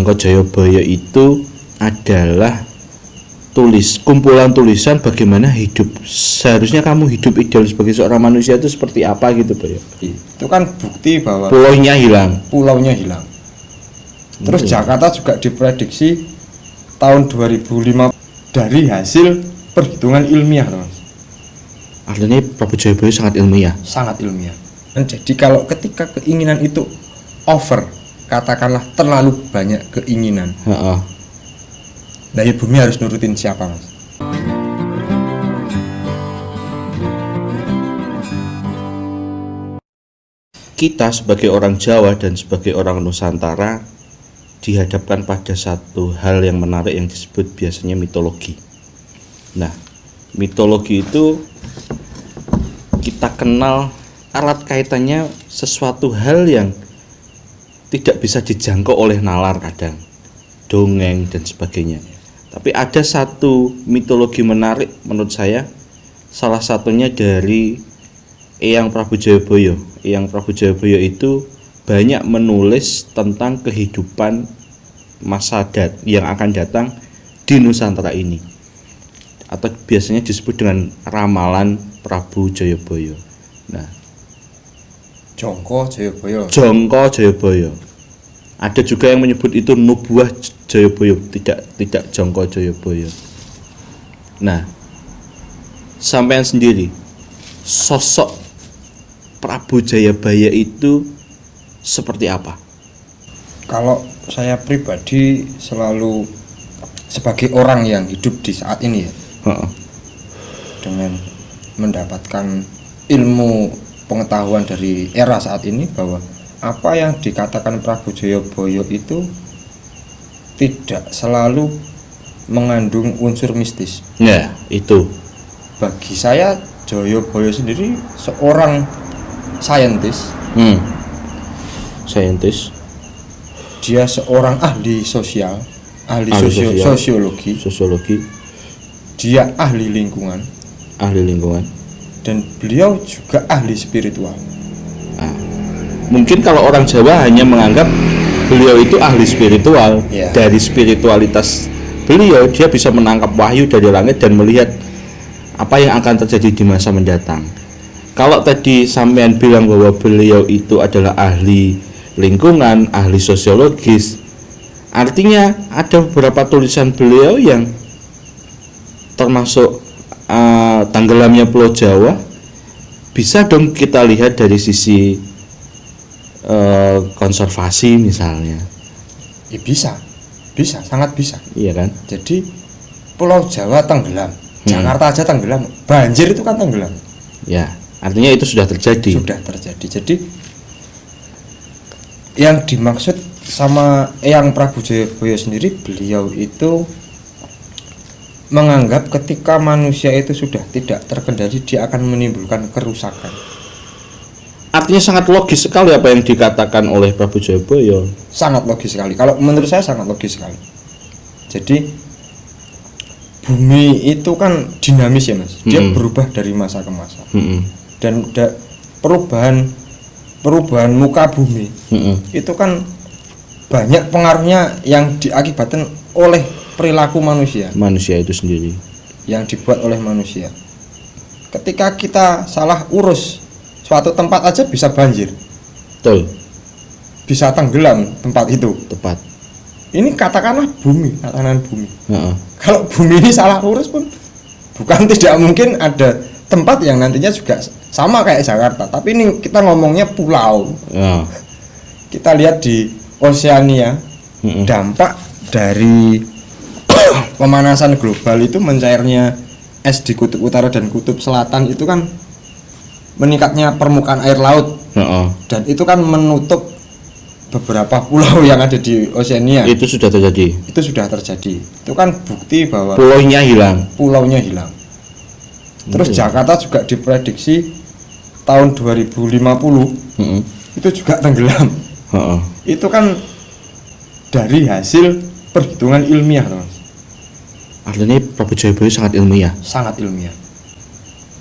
Jangka Jayabaya itu adalah kumpulan tulisan bagaimana hidup, seharusnya kamu hidup ideal sebagai seorang manusia itu seperti apa gitu Pak ya. Itu kan bukti bahwa pulaunya hilang. Terus Jakarta juga diprediksi tahun 2005 dari hasil perhitungan ilmiah, Mas. Artinya Prabu Jayabaya sangat ilmiah. Dan jadi kalau ketika keinginan itu over, katakanlah terlalu banyak keinginan, daya bumi harus nurutin siapa, Mas? Kita sebagai orang Jawa dan sebagai orang Nusantara dihadapkan pada satu hal yang menarik yang disebut biasanya mitologi. Nah, mitologi itu kita kenal erat kaitannya sesuatu hal yang tidak bisa dijangkau oleh nalar, kadang dongeng dan sebagainya. Tapi ada satu mitologi menarik menurut saya, salah satunya dari Eyang Prabu Jayabaya. Eyang Prabu Jayabaya itu banyak menulis tentang kehidupan masa yang akan datang di Nusantara ini, atau biasanya disebut dengan ramalan Prabu Jayabaya. Nah, Jangka Jayabaya. Ada juga yang menyebut itu Nubuah Jayabaya, tidak Jangka Jayabaya. Nah, sampean sendiri, sosok Prabu Jayabaya itu seperti apa? Kalau saya pribadi selalu sebagai orang yang hidup di saat ini ya, dengan mendapatkan ilmu pengetahuan dari era saat ini, bahwa apa yang dikatakan Prabu Jayabaya itu tidak selalu mengandung unsur mistis. Ya, itu. Bagi saya Jayabaya sendiri seorang saintis. Dia seorang ahli sosial, sosiologi. Dia ahli lingkungan. Dan beliau juga ahli spiritual. Mungkin kalau orang Jawa hanya menganggap beliau itu ahli spiritual. Dari spiritualitas beliau, dia bisa menangkap wahyu dari langit dan melihat apa yang akan terjadi di masa mendatang. Kalau tadi sampean bilang bahwa beliau itu adalah ahli lingkungan, ahli sosiologis, artinya ada beberapa tulisan beliau yang termasuk tenggelamnya Pulau Jawa bisa dong kita lihat dari sisi konservasi misalnya. Bisa, sangat bisa. Iya kan? Jadi Pulau Jawa tenggelam, Jakarta aja tenggelam, banjir itu kan tenggelam. Ya, artinya itu sudah terjadi. Jadi yang dimaksud sama Eyang Prabu Jayabaya sendiri, beliau itu menganggap ketika manusia itu sudah tidak terkendali, dia akan menimbulkan kerusakan. Artinya sangat logis sekali apa yang dikatakan oleh Prabu Jayabaya. Sangat logis sekali. Kalau menurut saya sangat logis sekali. Jadi bumi itu kan dinamis ya, Mas. Dia berubah dari masa ke masa. Dan perubahan muka bumi itu kan banyak pengaruhnya yang diakibatkan oleh perilaku manusia itu sendiri, yang dibuat oleh manusia. Ketika kita salah urus suatu tempat aja bisa banjir. Betul. Bisa tenggelam tempat itu. Tepat. Ini katakanlah tatanan bumi. Kalau bumi ini salah urus pun bukan tidak mungkin ada tempat yang nantinya juga sama kayak Jakarta, tapi ini kita ngomongnya pulau. Kita lihat di Oseania, dampak dari pemanasan global itu mencairnya es di kutub utara dan kutub selatan itu kan meningkatnya permukaan air laut. Dan itu kan menutup beberapa pulau yang ada di Oseania. Itu sudah terjadi. Itu kan bukti bahwa pulaunya hilang. Terus Jakarta juga diprediksi tahun 2050 itu juga tenggelam. Itu kan dari hasil perhitungan ilmiah, Mas. Artinya Prabu Jayabaya sangat ilmiah.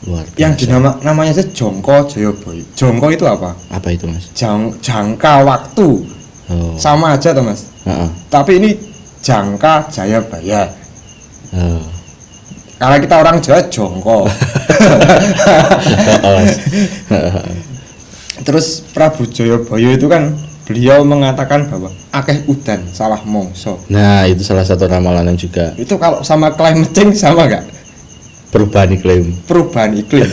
Luar biasa. Yang namanya aja Jangka Jayabaya. Jangka itu apa? Apa itu, Mas? Jangka waktu. Sama aja toh, Mas. Tapi ini Jangka Jayabaya. Oh. Karena kita orang Jawa jongko. Terus Prabu Jayabaya itu kan beliau mengatakan bahwa akeh udan salah mongso. Nah, itu salah satu ramalan juga. Itu kalau sama climate change sama nggak? Perubahan iklim. Perubahan iklim.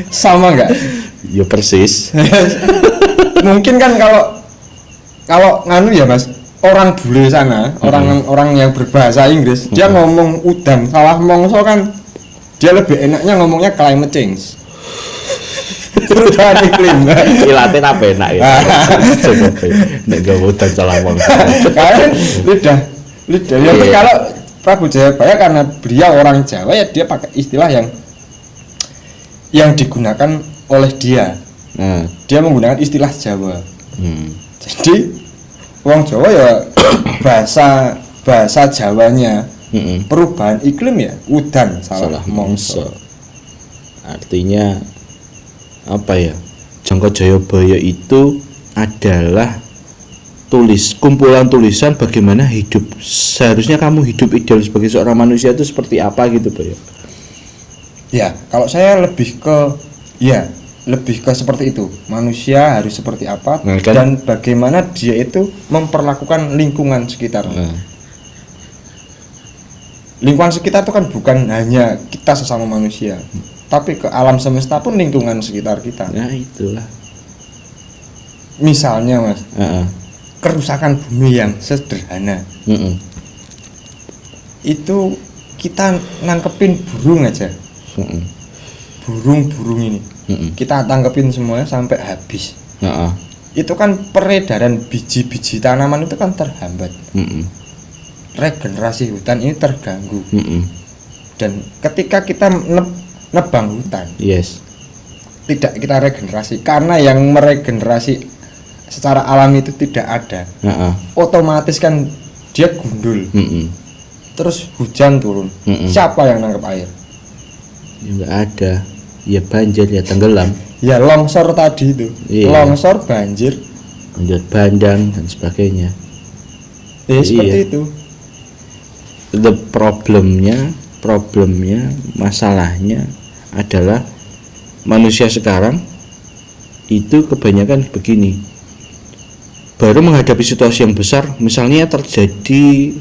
Sama nggak? Ya persis. Mungkin kan kalau nganu ya Mas, orang bule sana, orang yang berbahasa Inggris, dia ngomong udan salah mongso kan, dia lebih enaknya ngomongnya climate change. Perubahan iklim. Ilatin apa enak ya? Nek gak udan salah mongso. Kan lidah. Ya, tapi kalau Prabu Jayabaya karena beliau orang Jawa ya dia pakai istilah yang digunakan oleh dia. Dia menggunakan istilah Jawa. Jadi wong Jawa ya bahasa Jawanya perubahan iklim ya udan salah mongso. Artinya apa ya? Jangka Jayabaya itu adalah kumpulan tulisan bagaimana hidup seharusnya kamu hidup ideal sebagai seorang manusia itu seperti apa gitu Pak ya. Ya, kalau saya lebih ke seperti itu. Manusia harus seperti apa dan bagaimana dia itu memperlakukan lingkungan sekitarnya. Lingkungan sekitar itu kan bukan hanya kita sesama manusia, tapi ke alam semesta pun lingkungan sekitar kita. Nah, itulah. Misalnya Mas, kerusakan bumi yang sederhana. Itu kita nangkepin burung aja. Burung-burung ini kita tangkepin semuanya sampai habis. Itu kan peredaran biji-biji tanaman itu kan terhambat. Regenerasi hutan ini terganggu. Dan ketika kita nebang hutan, tidak kita regenerasi karena yang meregenerasi secara alami itu tidak ada. Otomatis kan dia gundul. Terus hujan turun. Siapa yang nangkep air? Ya nggak ada. Ya banjir, ya tenggelam. Ya longsor tadi itu. Longsor, banjir bandang dan sebagainya. Seperti itu. Problemnya, masalahnya adalah manusia sekarang itu kebanyakan begini. Baru menghadapi situasi yang besar, misalnya terjadi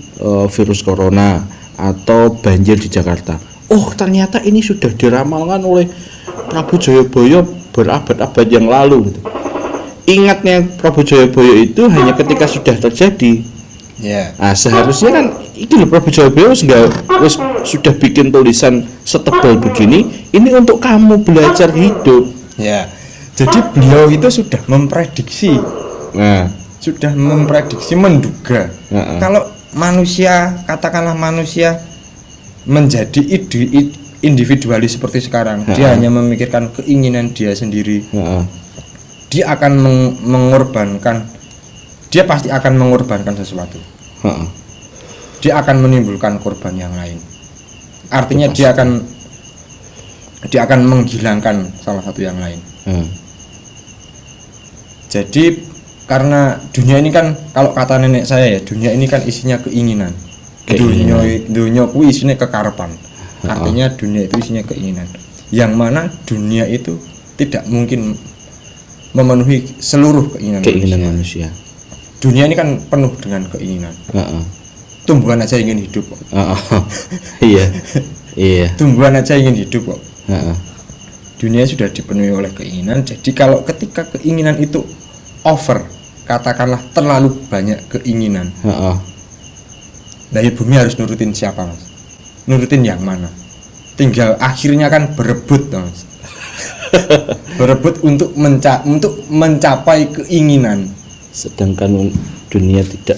virus corona atau banjir di Jakarta. Oh, ternyata ini sudah diramalkan oleh Prabu Jayabaya berabad-abad yang lalu. Ingatnya Prabu Jayabaya itu hanya ketika sudah terjadi. Nah, seharusnya kan itu loh Prabu Jayabaya sudah bikin tulisan setebal begini. Ini untuk kamu belajar hidup. Ya, jadi beliau itu sudah memprediksi. Sudah memprediksi, menduga kalau manusia, katakanlah manusia menjadi individualis seperti sekarang, dia hanya memikirkan keinginan dia sendiri. Dia akan dia pasti akan mengorbankan sesuatu. Dia akan menimbulkan korban yang lain. Artinya dia akan menghilangkan salah satu yang lain. Jadi karena dunia ini kan, kalau kata nenek saya ya, dunia ini kan isinya keinginan. Dunia ku isinya kekarepan. Artinya dunia itu isinya keinginan. Yang mana dunia itu tidak mungkin memenuhi seluruh keinginan manusia. Dunia ini kan penuh dengan keinginan. Tumbuhan aja ingin hidup kok. Iya. Tumbuhan aja ingin hidup kok. Dunia sudah dipenuhi oleh keinginan. Jadi kalau ketika keinginan itu over, katakanlah terlalu banyak keinginan. Nah, bumi harus nurutin siapa, Mas? Nurutin yang mana? Tinggal akhirnya kan berebut, Mas. Berebut untuk mencapai keinginan. Sedangkan dunia tidak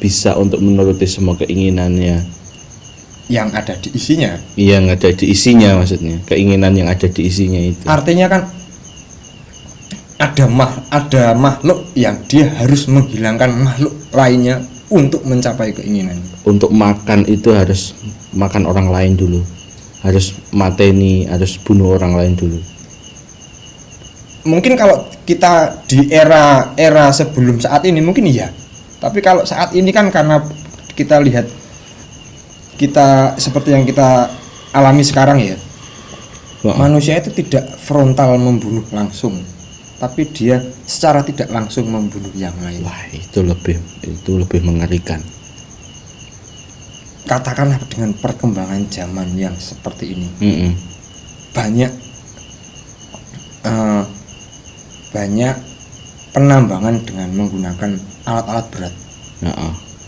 bisa untuk menuruti semua keinginannya. Yang ada di isinya. Yang ada di isinya maksudnya. Keinginan yang ada di isinya itu. Artinya kan ada makhluk yang dia harus menghilangkan makhluk lainnya untuk mencapai keinginan. Untuk makan itu harus makan orang lain dulu. Harus mateni, harus bunuh orang lain dulu. mungkin kalau kita di era sebelum saat ini mungkin iya, tapi kalau saat ini kan karena kita lihat kita seperti yang kita alami sekarang ya, manusia itu tidak frontal membunuh langsung, tapi dia secara tidak langsung membunuh yang lain. Wah, itu lebih mengerikan. Katakanlah dengan perkembangan zaman yang seperti ini, banyak penambangan dengan menggunakan alat-alat berat.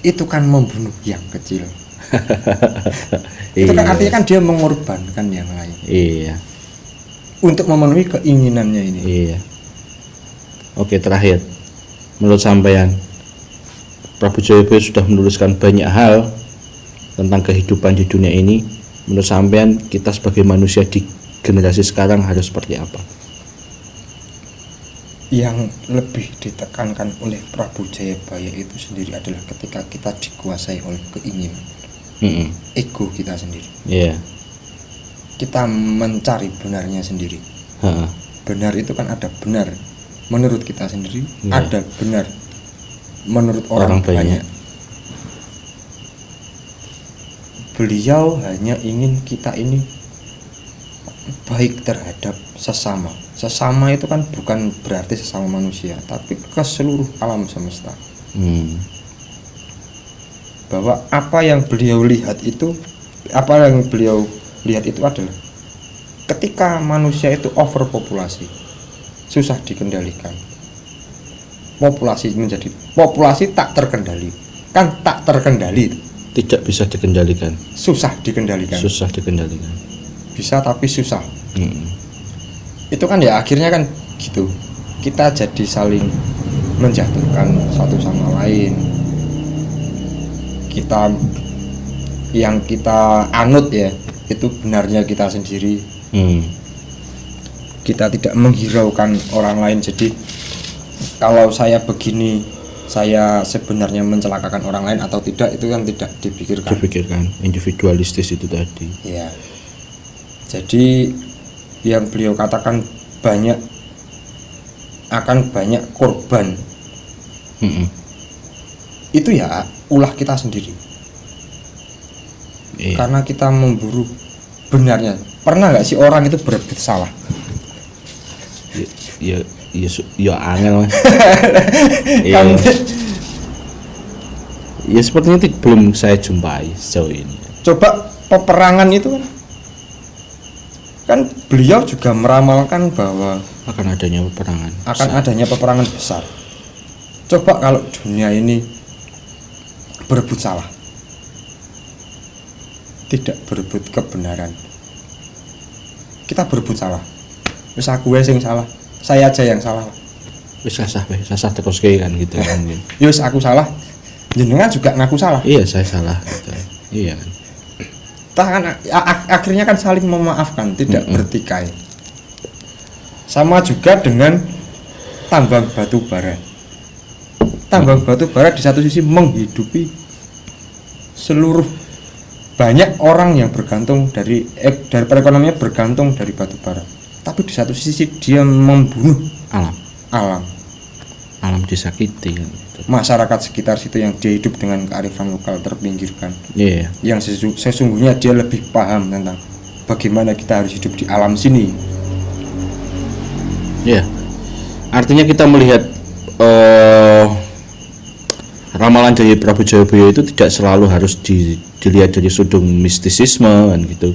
Itu kan membunuh yang kecil. Itu kan artinya kan dia mengorbankan yang lain. Iya. Untuk memenuhi keinginannya ini. Iya. Oke, terakhir, menurut sampean, Prabu Jayabaya sudah menuliskan banyak hal tentang kehidupan di dunia ini. Menurut sampean, kita sebagai manusia di generasi sekarang harus seperti apa? Yang lebih ditekankan oleh Prabu Jayabaya itu sendiri adalah ketika kita dikuasai oleh keinginan, ego kita sendiri. Iya. Kita mencari benarnya sendiri. Benar itu kan ada benar menurut kita sendiri, ada benar menurut orang banyak. Beliau hanya ingin kita ini baik terhadap sesama. Sesama itu kan bukan berarti sesama manusia, tapi ke seluruh alam semesta. Bahwa apa yang beliau lihat itu adalah ketika manusia itu overpopulasi, susah dikendalikan. Populasi tak terkendali. Kan tak terkendali itu. Tidak bisa dikendalikan. Susah dikendalikan. Bisa tapi susah. Itu kan ya akhirnya kan gitu. Kita jadi saling menjatuhkan satu sama lain. Yang kita anut ya, itu benarnya kita sendiri. Kita tidak menghiraukan orang lain. Jadi kalau saya begini, saya sebenarnya mencelakakan orang lain atau tidak, itu kan tidak dipikirkan. Individualistis itu tadi. Ya. Jadi yang beliau katakan akan banyak korban. Itu ya ulah kita sendiri. Karena kita memburu benarnya. Pernah nggak sih orang itu berebut salah? Ya angel. Ya sepertinya belum saya jumpai sejauh ini. Coba peperangan itu kan beliau juga meramalkan bahwa akan adanya peperangan besar. Coba kalau dunia ini berebut salah, tidak berebut kebenaran, kita berebut salah. Wis aku yang salah, saya aja yang salah. Wis sasah terus kayak kan gitu kan. Yus aku salah, jenengan juga ngaku salah. Iya, saya salah gitu. Iya kan. Akhirnya kan saling memaafkan, tidak bertikai. Sama juga dengan tambang batu bara. Tambang batu bara di satu sisi menghidupi seluruh banyak orang yang bergantung dari perekonomiannya bergantung dari batu bara. Tapi di satu sisi dia membunuh alam disakiti kan. Masyarakat sekitar situ yang dia hidup dengan kearifan lokal terpinggirkan. Yang sesungguhnya dia lebih paham tentang bagaimana kita harus hidup di alam sini. Artinya kita melihat ramalan dari Prabu Jayabaya itu tidak selalu harus dilihat dari sudut mistisisme kan gitu,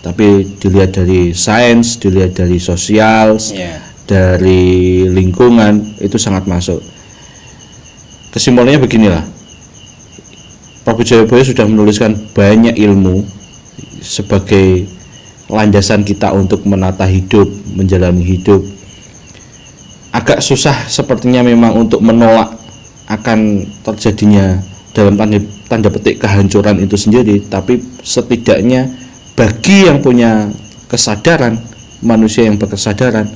tapi dilihat dari sains, dilihat dari sosial, dari lingkungan, itu sangat masuk. Kesimpulannya beginilah, Prabu Jayabaya sudah menuliskan banyak ilmu sebagai landasan kita untuk menata hidup, menjalani hidup. Agak susah sepertinya memang untuk menolak akan terjadinya dalam tanda petik kehancuran itu sendiri, tapi setidaknya bagi yang punya kesadaran, manusia yang berkesadaran,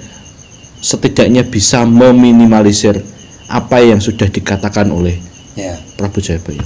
setidaknya bisa meminimalisir apa yang sudah dikatakan oleh Prabu Jayabaya.